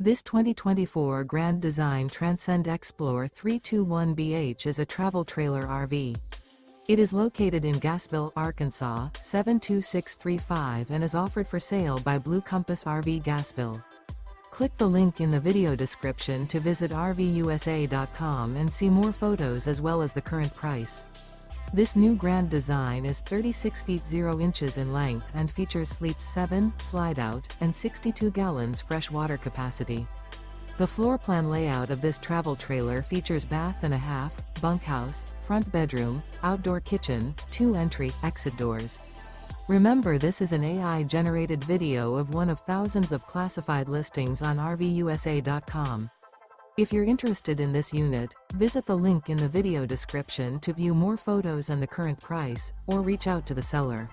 This 2024 Grand Design Transcend Xplor 321BH is a travel trailer RV. It is located in Gassville, Arkansas, 72635 and is offered for sale by Blue Compass RV Gassville. Click the link in the video description to visit RVUSA.com and see more photos as well as the current price. This new Grand Design is 36 feet 0 inches in length and features sleeps 7, slide-out, and 62 gallons fresh water capacity. The floor plan layout of this travel trailer features bath and a half, bunkhouse, front bedroom, outdoor kitchen, 2 entry/exit doors. Remember, this is an AI-generated video of one of thousands of classified listings on RVUSA.com. If you're interested in this unit, visit the link in the video description to view more photos and the current price, or reach out to the seller.